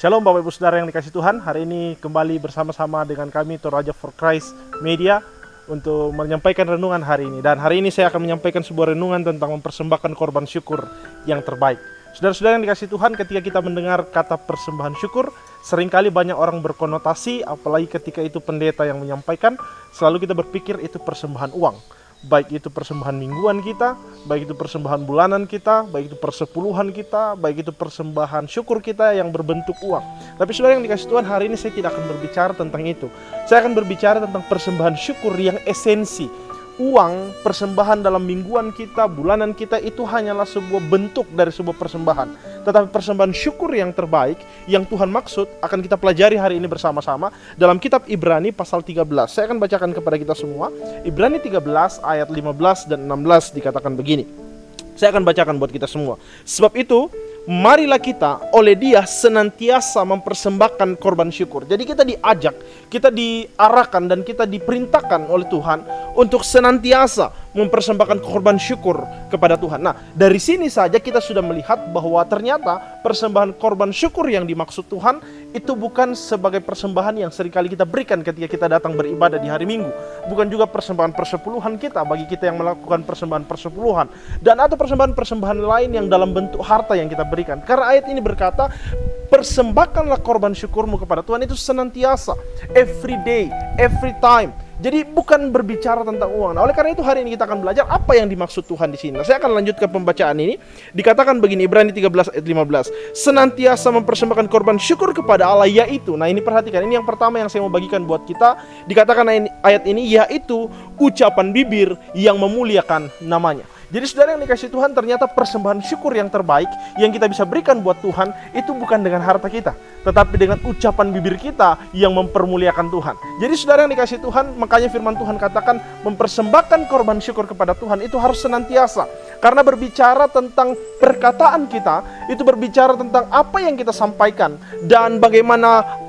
Shalom Bapak Ibu Saudara yang dikasih Tuhan. Hari ini kembali bersama-sama dengan kami Toraja for Christ Media untuk menyampaikan renungan hari ini. Dan hari ini saya akan menyampaikan sebuah renungan tentang mempersembahkan korban syukur yang terbaik. Saudara-saudara yang dikasih Tuhan, ketika kita mendengar kata persembahan syukur, seringkali banyak orang berkonotasi, apalagi ketika itu pendeta yang menyampaikan, selalu kita berpikir itu persembahan uang. Baik itu persembahan mingguan kita, baik itu persembahan bulanan kita, baik itu persepuluhan kita, baik itu persembahan syukur kita yang berbentuk uang. Tapi saudara yang dikasih Tuhan, hari ini saya tidak akan berbicara tentang itu. Saya akan berbicara tentang persembahan syukur yang esensi. Uang, persembahan dalam mingguan kita, bulanan kita itu hanyalah sebuah bentuk dari sebuah persembahan. Tetapi persembahan syukur yang terbaik yang Tuhan maksud akan kita pelajari hari ini bersama-sama dalam kitab Ibrani pasal 13. Saya akan bacakan kepada kita semua. Ibrani 13 ayat 15 dan 16 dikatakan begini. Saya akan bacakan buat kita semua. Sebab itu, marilah kita oleh Dia senantiasa mempersembahkan korban syukur. Jadi kita diajak, kita diarahkan dan kita diperintahkan oleh Tuhan untuk senantiasa mempersembahkan korban syukur kepada Tuhan. Nah, dari sini saja kita sudah melihat bahwa ternyata persembahan korban syukur yang dimaksud Tuhan itu bukan sebagai persembahan yang seringkali kita berikan ketika kita datang beribadah di hari Minggu. Bukan juga persembahan persepuluhan kita bagi kita yang melakukan persembahan persepuluhan. Dan atau persembahan-persembahan lain yang dalam bentuk harta yang kita berikan. Karena ayat ini berkata, persembahkanlah korban syukurmu kepada Tuhan itu senantiasa, every day, every time. Jadi bukan berbicara tentang uang. Nah, oleh karena itu hari ini kita akan belajar apa yang dimaksud Tuhan di sini. Nah, saya akan lanjutkan pembacaan ini. Dikatakan begini, Ibrani 13 ayat 15. Senantiasa mempersembahkan korban syukur kepada Allah, yaitu, nah ini perhatikan, ini yang pertama yang saya mau bagikan buat kita. Dikatakan ayat ini, yaitu ucapan bibir yang memuliakan namanya. Jadi saudara yang dikasih Tuhan, ternyata persembahan syukur yang terbaik yang kita bisa berikan buat Tuhan itu bukan dengan harta kita, tetapi dengan ucapan bibir kita yang mempermuliakan Tuhan. Jadi saudara yang dikasih Tuhan, makanya firman Tuhan katakan mempersembahkan korban syukur kepada Tuhan itu harus senantiasa. Karena berbicara tentang perkataan kita, itu berbicara tentang apa yang kita sampaikan dan bagaimana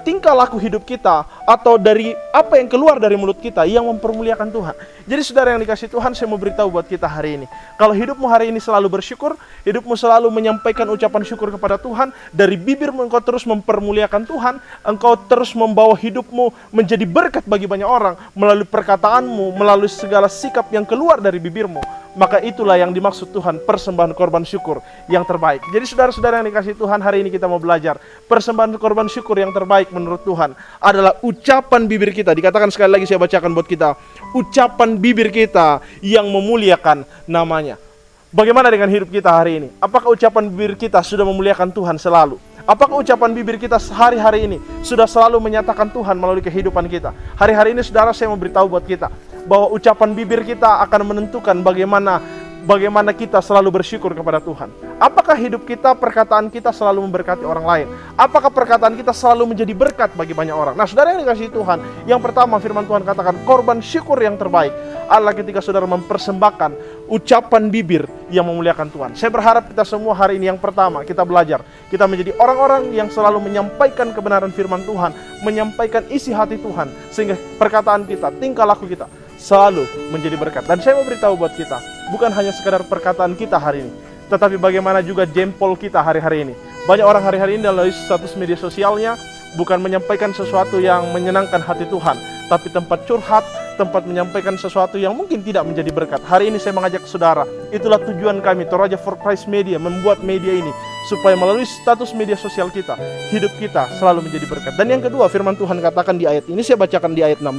tingkah laku hidup kita atau dari apa yang keluar dari mulut kita yang mempermuliakan Tuhan. Jadi saudara yang dikasih Tuhan, saya mau beritahu buat kita hari ini, kalau hidupmu hari ini selalu bersyukur, hidupmu selalu menyampaikan ucapan syukur kepada Tuhan, dari bibirmu engkau terus mempermuliakan Tuhan, engkau terus membawa hidupmu menjadi berkat bagi banyak orang melalui perkataanmu, melalui segala sikap yang keluar dari bibirmu, maka itulah yang dimaksud Tuhan persembahan korban syukur yang terbaik. Jadi saudara-saudara yang dikasih Tuhan, hari ini kita mau belajar persembahan korban syukur yang terbaik menurut Tuhan adalah ucapan bibir kita. Dikatakan sekali lagi, saya bacakan buat kita, ucapan bibir kita yang memuliakan namanya. Bagaimana dengan hidup kita hari ini? Apakah ucapan bibir kita sudah memuliakan Tuhan selalu? Apakah ucapan bibir kita hari-hari ini sudah selalu menyatakan Tuhan melalui kehidupan kita? Hari-hari ini saudara, saya mau beritahu buat kita bahwa ucapan bibir kita akan menentukan bagaimana kita selalu bersyukur kepada Tuhan. Apakah hidup kita, perkataan kita selalu memberkati orang lain? Apakah perkataan kita selalu menjadi berkat bagi banyak orang? Nah, saudara yang dikasihi Tuhan, yang pertama firman Tuhan katakan korban syukur yang terbaik adalah ketika saudara mempersembahkan ucapan bibir yang memuliakan Tuhan. Saya berharap kita semua hari ini yang pertama kita belajar, kita menjadi orang-orang yang selalu menyampaikan kebenaran firman Tuhan, menyampaikan isi hati Tuhan, sehingga perkataan kita, tingkah laku kita selalu menjadi berkat. Dan saya mau beritahu buat kita, bukan hanya sekadar perkataan kita hari ini, tetapi bagaimana juga jempol kita hari-hari ini. Banyak orang hari-hari ini dalam status media sosialnya bukan menyampaikan sesuatu yang menyenangkan hati Tuhan, tapi tempat curhat, tempat menyampaikan sesuatu yang mungkin tidak menjadi berkat. Hari ini saya mengajak saudara, itulah tujuan kami Toraja for Christ Media, membuat media ini supaya melalui status media sosial kita, hidup kita selalu menjadi berkat. Dan yang kedua, firman Tuhan katakan di ayat ini, saya bacakan di ayat 16,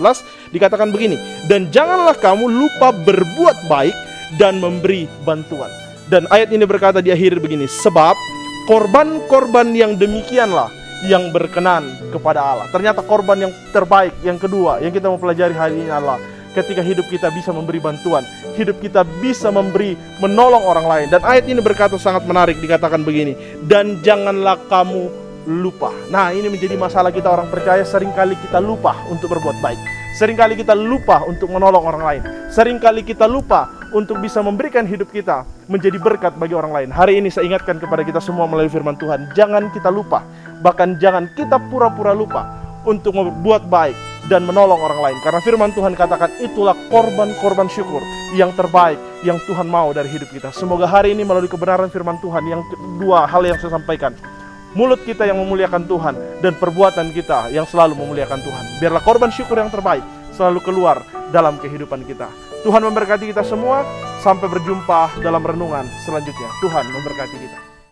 dikatakan begini, dan janganlah kamu lupa berbuat baik dan memberi bantuan. Dan ayat ini berkata di akhir begini, sebab korban-korban yang demikianlah yang berkenan kepada Allah. Ternyata korban yang terbaik, yang kedua, yang kita mau pelajari hari ini adalah ketika hidup kita bisa memberi bantuan, hidup kita bisa menolong orang lain. Dan ayat ini berkata sangat menarik, dikatakan begini, dan janganlah kamu lupa. Nah, ini menjadi masalah kita orang percaya, seringkali kita lupa untuk berbuat baik. Seringkali kita lupa untuk menolong orang lain. Seringkali kita lupa untuk bisa memberikan hidup kita menjadi berkat bagi orang lain. Hari ini saya ingatkan kepada kita semua melalui firman Tuhan, jangan kita lupa, bahkan jangan kita pura-pura lupa untuk berbuat baik dan menolong orang lain. Karena firman Tuhan katakan itulah korban-korban syukur yang terbaik yang Tuhan mau dari hidup kita. Semoga hari ini melalui kebenaran firman Tuhan, yang kedua hal yang saya sampaikan, mulut kita yang memuliakan Tuhan, dan perbuatan kita yang selalu memuliakan Tuhan. Biarlah korban syukur yang terbaik selalu keluar dalam kehidupan kita. Tuhan memberkati kita semua. Sampai berjumpa dalam renungan selanjutnya. Tuhan memberkati kita.